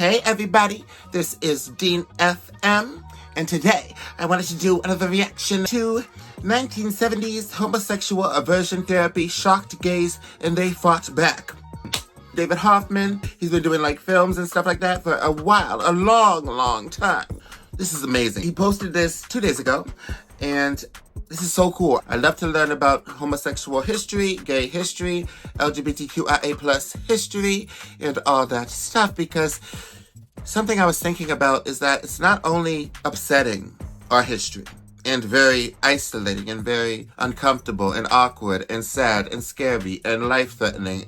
Hey everybody, this is Dean FM, and today I wanted to do another reaction to 1970s homosexual aversion therapy shocked gays and they fought back. David Hoffman, he's been doing like films and stuff like that for a while, a long time. This is amazing. He posted this 2 days ago, and this is so cool. I love to learn about homosexual history, gay history, LGBTQIA plus history, and all that stuff, because something I was thinking about is that it's not only upsetting our history and very isolating and very uncomfortable and awkward and sad and scary and life-threatening,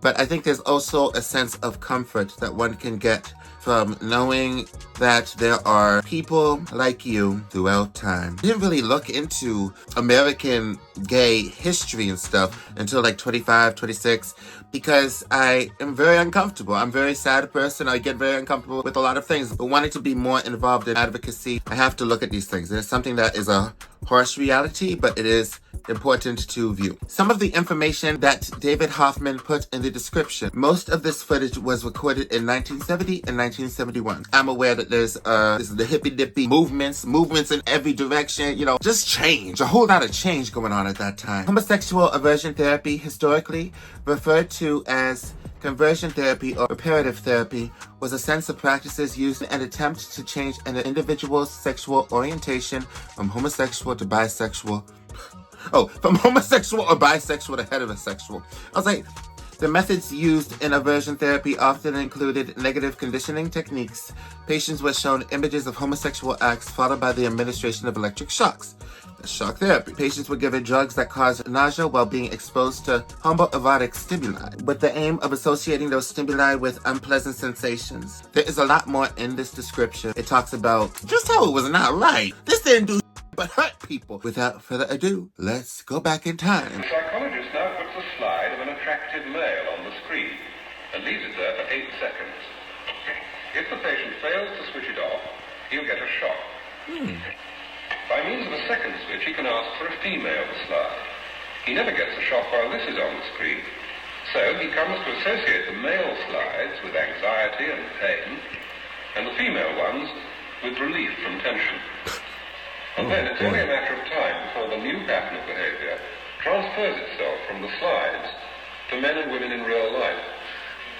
but I think there's also a sense of comfort that one can get from knowing that there are people like you throughout time. I didn't really look into American gay history and stuff until like 25, 26, because I am very uncomfortable. I'm a very sad person. I get very uncomfortable with a lot of things. But wanting to be more involved in advocacy, I have to look at these things. And it's something that is a harsh reality, but it is important to view. Some of the information that David Hoffman put in the description. Most of this footage was recorded in 1970 and 1971. I'm aware that there's the hippy-dippy movements in every direction, just change. A whole lot of change going on at that time. Homosexual aversion therapy, historically referred to as conversion therapy or reparative therapy, was a sense of practices used in an attempt to change an individual's sexual orientation from homosexual to bisexual. From homosexual or bisexual to heterosexual. I was like, the methods used in aversion therapy often included negative conditioning techniques. Patients were shown images of homosexual acts followed by the administration of electric shocks. That's shock therapy. Patients were given drugs that caused nausea while being exposed to homoerotic stimuli, with the aim of associating those stimuli with unpleasant sensations. There is a lot more in this description. It talks about just how it was not right. This didn't do but hurt people. Without further ado, let's go back in time. The psychologist now puts a slide of an attractive male on the screen and leaves it there for 8 seconds. If the patient fails to switch it off, he'll get a shock. By means of a second switch, he can ask for a female to slide. He never gets a shock while this is on the screen, so he comes to associate the male slides with anxiety and pain, and the female ones with relief from tension. And then it's only a matter of time before the new pattern of behavior transfers itself from the slides to men and women in real life.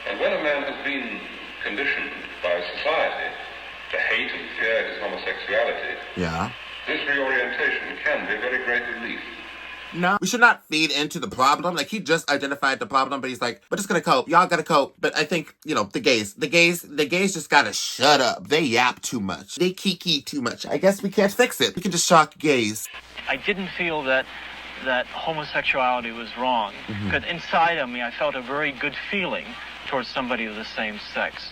And when a man has been conditioned by society to hate and fear his homosexuality, this reorientation can be a very great relief. No, we should not feed into the problem. Like, he just identified the problem, but he's like, we're just gonna cope. Y'all gotta cope. But I think, the gays just gotta shut up. They yap too much. They kiki too much. I guess we can't fix it. We can just shock gays. I didn't feel that homosexuality was wrong. Because inside of me, I felt a very good feeling towards somebody of the same sex.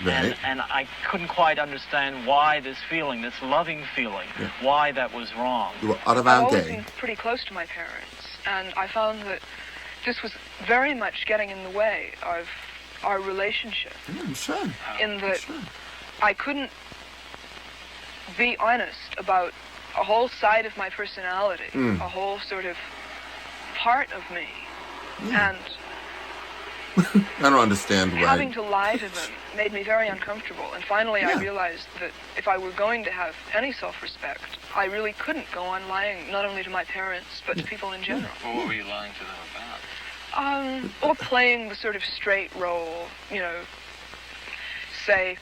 Right. And I couldn't quite understand why this feeling, this loving feeling, why that was wrong. You were out of our I've always gay. been pretty close to my parents, and I found that this was very much getting in the way of our relationship. I'm sure. In that I couldn't be honest about a whole side of my personality, a whole sort of part of me, and I don't understand why. having to lie to them made me very uncomfortable. And finally I realized that if I were going to have any self-respect, I really couldn't go on lying, not only to my parents, but to people in general. Well, what were you lying to them about? Or playing the sort of straight role, say,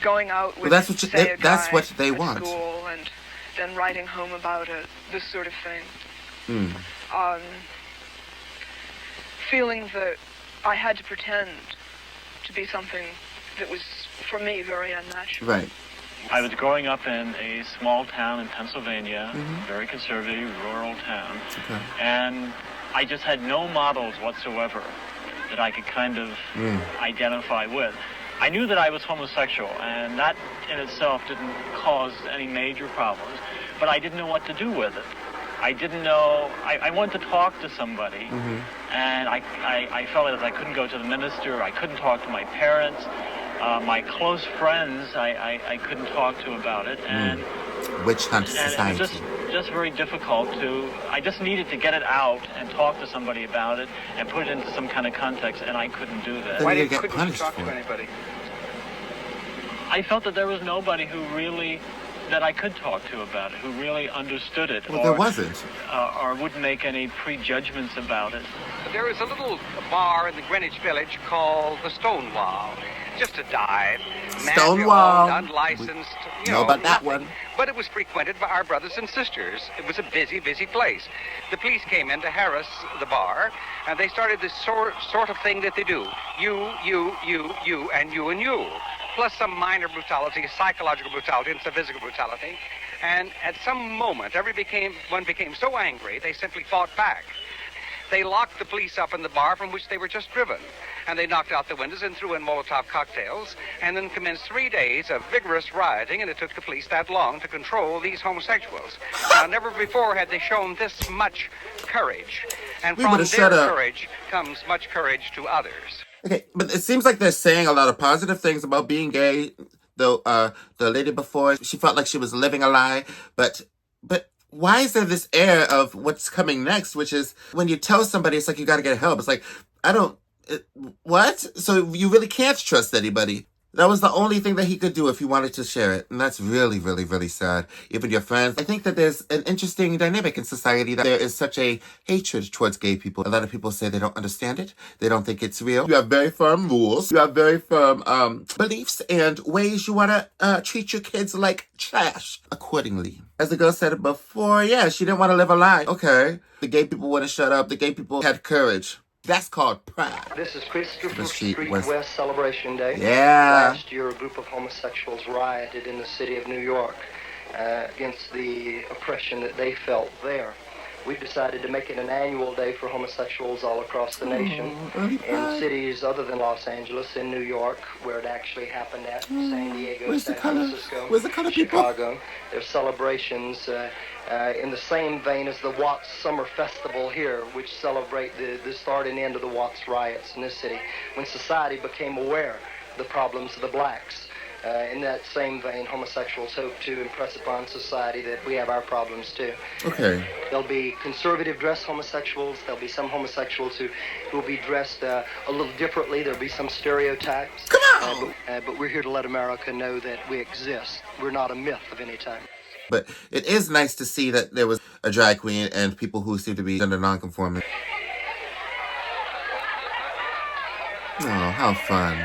going out with, that's what say, a that's guy what they at want. school, and then writing home about it, this sort of thing. Feeling that I had to pretend to be something that was, for me, very unnatural. Right. I was growing up in a small town in Pennsylvania, very conservative, rural town, and I just had no models whatsoever that I could kind of identify with. I knew that I was homosexual, and that in itself didn't cause any major problems, but I didn't know what to do with it. I didn't know, I wanted to talk to somebody, and I felt as I couldn't go to the minister, I couldn't talk to my parents, my close friends, I couldn't talk to about it, and Witch hunt and society. it was just just very difficult to, I just needed to get it out and talk to somebody about it and put it into some kind of context, and I couldn't do that. Why couldn't you talk to anybody? I felt that there was nobody who really, that I could talk to about it, who really understood it. Well, there wasn't. Or wouldn't make any prejudgments about it. There is a little bar in the Greenwich Village called the Stonewall. Just a dive. Stonewall. Unlicensed. Know about that nothing. one. But it was frequented by our brothers and sisters. It was a busy, busy place. The police came in to harass the bar, and they started this sort of thing that they do. You, and you. Plus some minor brutality, psychological brutality, and some physical brutality. And at some moment, one became so angry, they simply fought back. They locked the police up in the bar from which they were just driven. And they knocked out the windows and threw in Molotov cocktails, and then commenced 3 days of vigorous rioting, and it took the police that long to control these homosexuals. Now, never before had they shown this much courage. And from their courage comes much courage to others. Okay, but it seems like they're saying a lot of positive things about being gay. The lady before, she felt like she was living a lie, but why is there this air of what's coming next, which is when you tell somebody, it's like you got to get help. It's like, what? So you really can't trust anybody. That was the only thing that he could do if he wanted to share it. And that's really, really, really sad. Even your friends. I think that there's an interesting dynamic in society that there is such a hatred towards gay people. A lot of people say they don't understand it. They don't think it's real. You have very firm rules. You have very firm beliefs and ways you want to treat your kids like trash accordingly. As the girl said it before, yeah, she didn't want to live a lie. Okay. The gay people wouldn't shut up. The gay people had courage. That's called pride. This is Christopher Street West Celebration Day. Yeah. Last year, a group of homosexuals rioted in the city of New York against the oppression that they felt there. We've decided to make it an annual day for homosexuals all across the nation. In cities other than Los Angeles, in New York, where it actually happened at, San Diego, San Francisco, Chicago. There's celebrations in the same vein as the Watts Summer Festival here, which celebrate the start and end of the Watts riots in this city, when society became aware of the problems of the blacks. In that same vein, homosexuals hope to impress upon society that we have our problems too. Okay. There'll be conservative dress homosexuals. There'll be some homosexuals who will be dressed a little differently. There'll be some stereotypes. Come on! But we're here to let America know that we exist. We're not a myth of any type. But it is nice to see that there was a drag queen and people who seem to be gender nonconforming. Oh, how fun.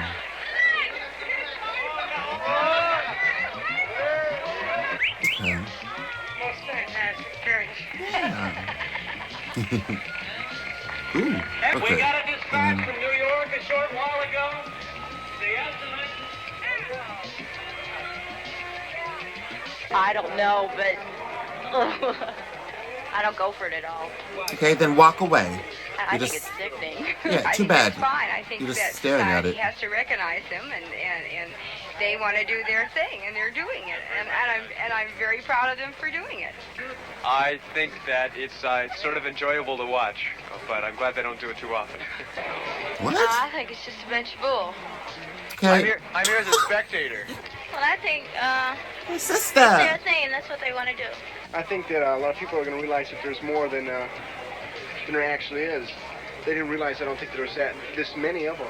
Okay. Most fantastic church. Yeah. Ooh, okay. We got a dispatch from New York a short while ago. The estimate. I don't know, but I don't go for it at all. Okay, then walk away. I think it's sickening. Yeah, too bad. It's fine. I think You're just that staring at society it. has to recognize them, and they want to do their thing, and they're doing it, and I'm very proud of them for doing it. I think that it's sort of enjoyable to watch, but I'm glad they don't do it too often. What? I think it's just a bunch of bull. Okay. I'm here as a spectator. Well, I think Hey, it's sister. their thing, and that's what they want to do. I think that a lot of people are going to realize that there's more than there actually is. They didn't realize, I don't think there was this many of them.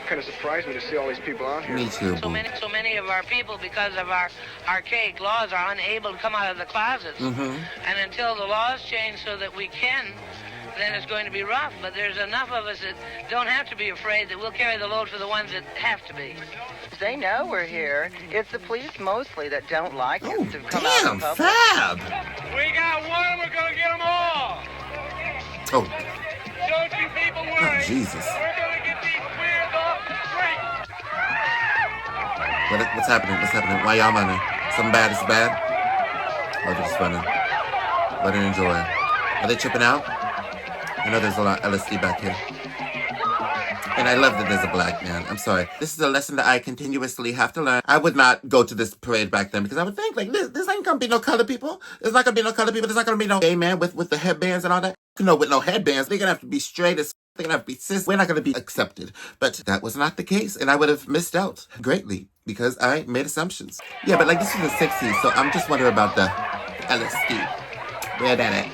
Kind of surprised me to see all these people out here. Me too, So many of our people, because of our archaic laws, are unable to come out of the closets. Mm-hmm. And until the laws change so that we can, then it's going to be rough. But there's enough of us that don't have to be afraid, that we'll carry the load for the ones that have to be. They know we're here. It's the police mostly that don't like us to come Damn, out in public. fab. We got one, we're going to get them all. Oh, Don't you people worry. oh, Jesus. We're going to get these queers off the street. What's happening? What's happening? Why y'all running? Something bad is bad? Oh, they're just running. Let it enjoy. Are they tripping out? I know there's a lot of LSD back here. And I love that there's a black man. I'm sorry. This is a lesson that I continuously have to learn. I would not go to this parade back then because I would think, like, this ain't gonna be no colored people. There's not gonna be no colored people. There's not gonna be no gay man with the headbands and all that. No, with no headbands. They're gonna have to be straight as they're gonna have to be cis. We're not gonna be accepted. But that was not the case. And I would have missed out greatly because I made assumptions. Yeah, but like this was the 60s, so I'm just wondering about the LSD. Where that at?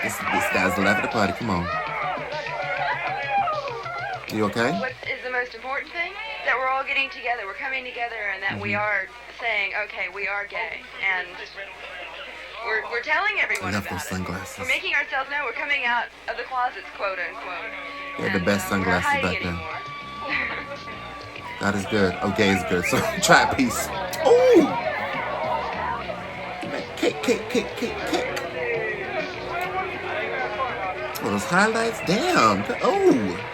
This guy's left at the party. Come on. You okay? What is the most important thing? That we're all getting together, we're coming together, and that we are saying, okay, we are gay, and we're telling everyone Enough about those sunglasses. it. We're making ourselves know we're coming out of the closets, quote unquote. They had the best sunglasses back then. That is good. Oh, gay is good. So try a piece. Ooh! Kick. Oh, those highlights? Damn. Oh!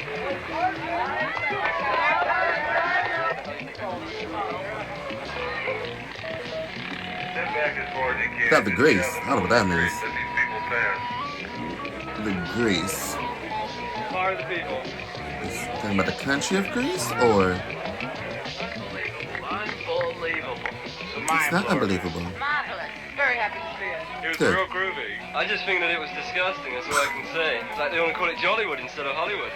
Got the grease. I don't know what that means. The grease. Part of the people. Is talking about the country of Greece, or? Unbelievable. It's not unbelievable. Marvelous. Very happy to see it. It was Good. real groovy. I just think that it was disgusting, that's all I can say. It's like they want to call it Jollywood instead of Hollywood.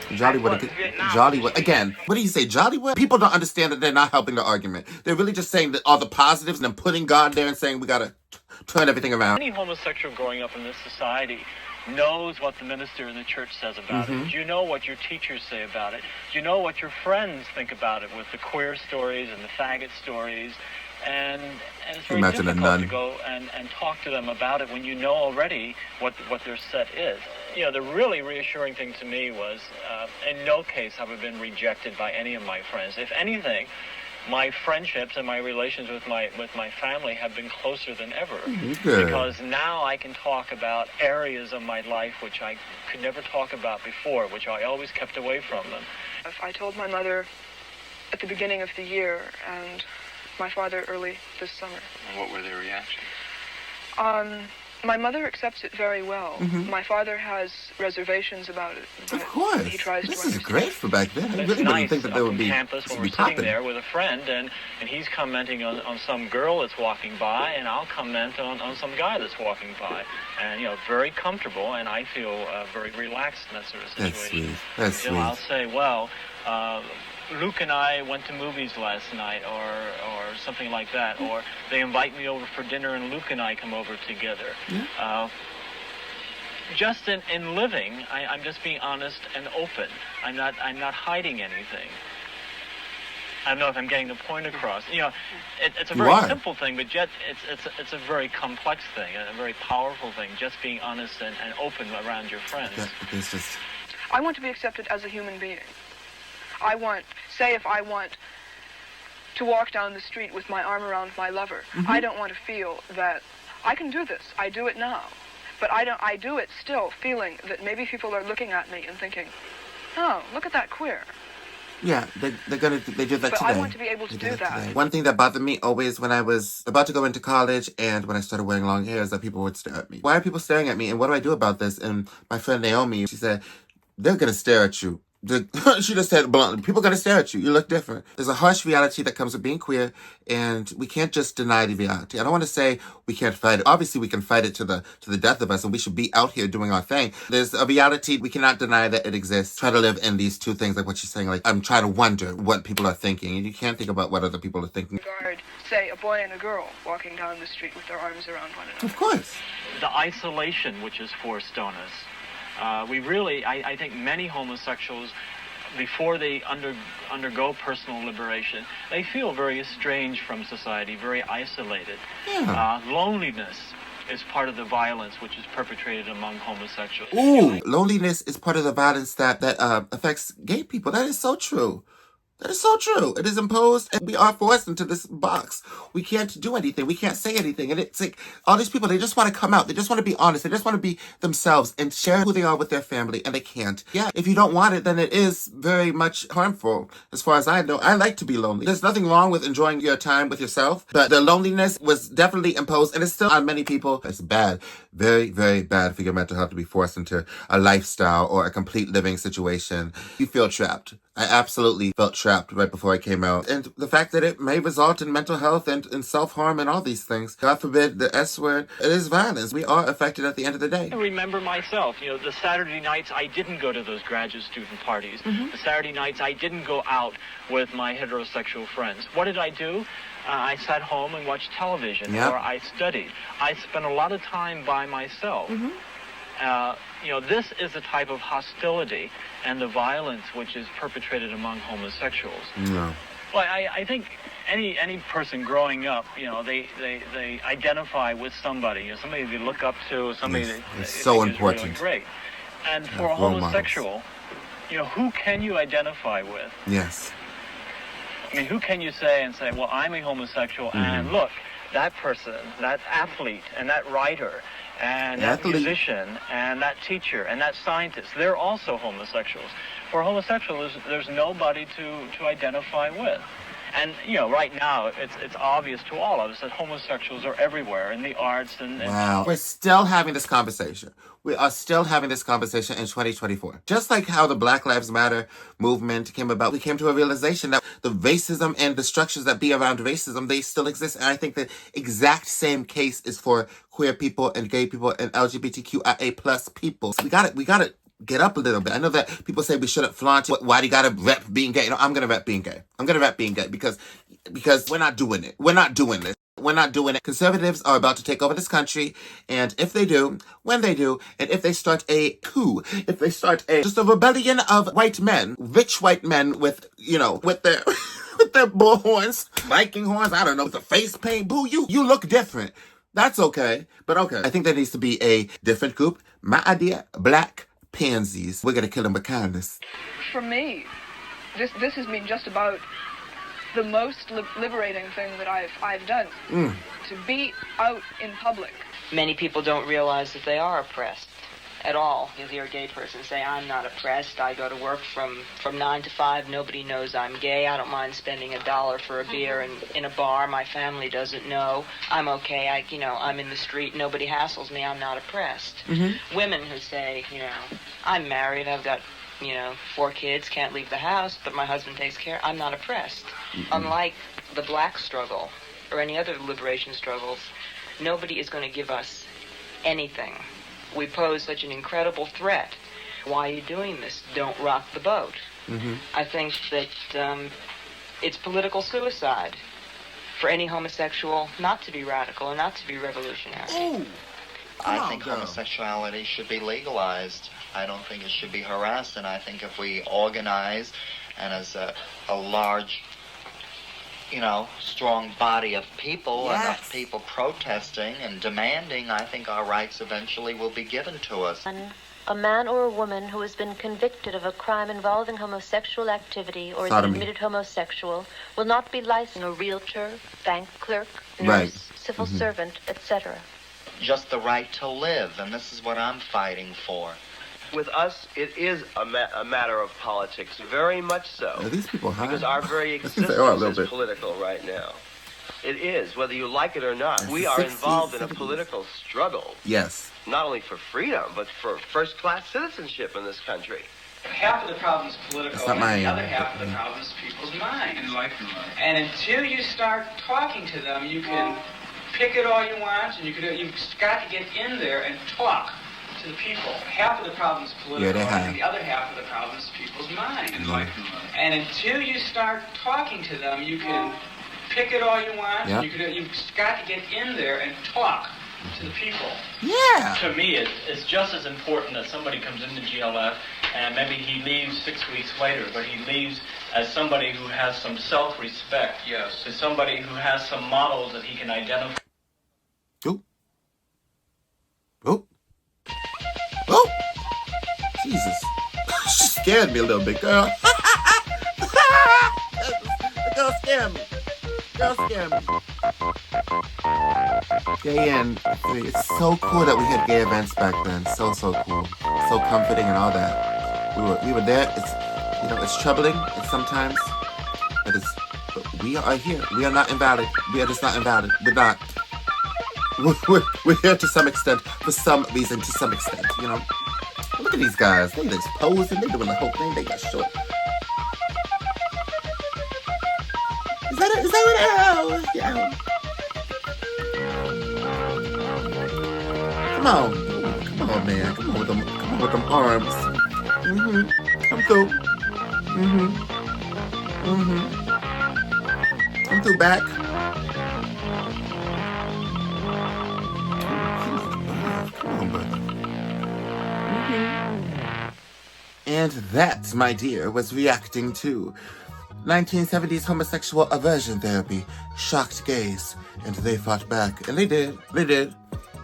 Jollywood. Again, what do you say, Jollywood? People don't understand that they're not helping the argument. They're really just saying that all the positives and then putting God there and saying we gotta turn everything around. Any homosexual growing up in this society knows what the minister in the church says about it. Do you know what your teachers say about it? Do you know what your friends think about it with the queer stories and the faggot stories? And it's very Imagine a difficult nun. to go and talk to them about it when you know already what their set is. You know, the really reassuring thing to me was in no case have I been rejected by any of my friends. If anything, my friendships and my relations with my family have been closer than ever. Good. Because now I can talk about areas of my life which I could never talk about before, which I always kept away from them. I told my mother at the beginning of the year and my father early this summer. What were their reactions? My mother accepts it very well. My father has reservations about it. Of course. He tries This to is great for back then. I It's really nice didn't think that up there would on be campus this when would we're be sitting popping. there with a friend and he's commenting on some girl that's walking by, and I'll comment on some guy that's walking by. And, you know, very comfortable, and I feel very relaxed in that sort of situation. That's sweet. You know, I'll say, well, Luke and I went to movies last night, or something like that, or they invite me over for dinner and Luke and I come over together. Just in living, I'm just being honest and open. I'm not hiding anything. I don't know if I'm getting the point across. You know, it's a very simple thing, but yet it's a very complex thing, a very powerful thing. Just being honest and open around your friends. It's just. I want to be accepted as a human being. If I want to walk down the street with my arm around my lover, I don't want to feel that I can do this. I do it now. But I do it still feeling that maybe people are looking at me and thinking, oh, look at that queer. Yeah, they did that But today. I want to be able to do that. One thing that bothered me always when I was about to go into college and when I started wearing long hair is that people would stare at me. Why are people staring at me, and what do I do about this? And my friend Naomi, she said, they're going to stare at you. She just said bluntly, people are going to stare at you. You look different. There's a harsh reality that comes with being queer, and we can't just deny the reality. I don't want to say we can't fight it. Obviously, we can fight it to the death of us, and we should be out here doing our thing. There's a reality. We cannot deny that it exists. Try to live in these two things, like what she's saying. Like, I'm trying to wonder what people are thinking, and you can't think about what other people are thinking. Say, a boy and a girl walking down the street with their arms around one another. Of course. The isolation which is forced on us. I think many homosexuals, before they undergo personal liberation, they feel very estranged from society, very isolated. Loneliness is part of the violence which is perpetrated among homosexuals. Ooh, loneliness is part of the violence that affects gay people. That is so true. That is so true. It is imposed, and we are forced into this box. We can't do anything. We can't say anything. And it's like, all these people, they just want to come out. They just want to be honest. They just want to be themselves and share who they are with their family, and they can't. Yeah, if you don't want it, then it is very much harmful. As far as I know, I like to be lonely. There's nothing wrong with enjoying your time with yourself, but the loneliness was definitely imposed, and it's still on many people. It's bad. Very, very bad for your mental health to be forced into a lifestyle or a complete living situation. You feel trapped. I absolutely felt trapped right before I came out. And the fact that it may result in mental health and in self-harm and all these things. God forbid the S word. It is violence. We are affected at the end of the day. I remember myself, the Saturday nights I didn't go to those graduate student parties. The Saturday nights I didn't go out with my heterosexual friends. What did I do? I sat home and watched television, or I studied. I spent a lot of time by myself. This is a type of hostility and the violence which is perpetrated among homosexuals. No. Well, I think any person growing up, they identify with somebody, somebody they look up to, somebody that it's so think important. is really great. And for a homosexual, who can you identify with? Yes. I mean, who can you say, well, I'm a homosexual, and look, that person, that athlete, and that writer, and that musician, and that teacher, and that scientist, they're also homosexuals. For homosexuals, there's nobody to identify with. And, right now, it's obvious to all of us that homosexuals are everywhere in the arts and... Wow. We're still having this conversation. We are still having this conversation in 2024. Just like how the Black Lives Matter movement came about, we came to a realization that the racism and the structures that be around racism, they still exist. And I think the exact same case is for queer people and gay people and LGBTQIA plus people. So we gotta get up a little bit. I know that people say we shouldn't flaunt it. Why do you gotta rep being gay? I'm gonna rep being gay. I'm gonna rep being gay because we're not doing it. We're not doing this. We're not doing it. Conservatives are about to take over this country, and if they do, when they do, and if they start a coup, if they start just a rebellion of white men, rich white men with their with their bull horns, Viking horns, I don't know, with the face paint, boo, you look different. That's okay, but okay. I think there needs to be a different group. My idea, black pansies. We're gonna kill them with kindness. For me, this has been just about the most liberating thing that I've done. To be out in public. Many people don't realize that they are oppressed at all. You'll hear a gay person say, I'm not oppressed. I go to work from 9 to 5. Nobody knows I'm gay. I don't mind spending $1 for a beer in a bar. My family doesn't know. I'm okay. I'm in the street. Nobody hassles me. I'm not oppressed. Women who say, I'm married. I've got 4 kids, can't leave the house, but my husband takes care. I'm not oppressed. Unlike the black struggle or any other liberation struggles, nobody is going to give us anything. We pose such an incredible threat. Why are you doing this? Don't rock the boat. I think that it's political suicide for any homosexual not to be radical and not to be revolutionary. I think homosexuality should be legalized. I don't think it should be harassed, and I think if we organize and as a large, strong body of people, enough people protesting and demanding, I think our rights eventually will be given to us. A man or a woman who has been convicted of a crime involving homosexual activity or is an admitted homosexual will not be licensed a realtor, bank clerk, nurse, civil servant, etc. Just the right to live, and this is what I'm fighting for. With us, it is a matter of politics, very much so. Are these people high? Because our very existence is political right now. It is, whether you like it or not. We are involved in a political struggle. Yes. Not only for freedom, but for first-class citizenship in this country. Half of the problem is political, and the other half of the problem is people's minds. And until you start talking to them, you can pick it all you want, and you've got to get in there and talk to the people. Half of the problem is political, and the other half of the problem is people's minds. And until you start talking to them, you can pick it all you want, and you've got to get in there and talk to the people. Yeah. To me, it's just as important that somebody comes into GLF and maybe he leaves 6 weeks later, but he leaves as somebody who has some self-respect. Yes. As somebody who has some models that he can identify. Oh! Jesus. She scared me a little bit, girl. The girl scared me. Gay and free. It's so cool that we had gay events back then. So cool. So comforting and all that. We were there. It's troubling. It's sometimes. But we are here. We are not invalid. We are just not invalid. We're not. We're here to some extent, for some reason, to some extent, Look at these guys. They just posing. They doing the whole thing. They got short. Is that it? Is that what? Ow! Yeah. Come on. Come on, man. Come on with them. Come on with them arms. Come through. Come through back. Come on, brother. And that, my dear, was reacting to 1970s homosexual aversion therapy, shocked gays, and they fought back. And they did. They did.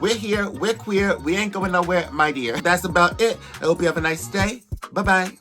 We're here. We're queer. We ain't going nowhere, my dear. That's about it. I hope you have a nice day. Bye-bye.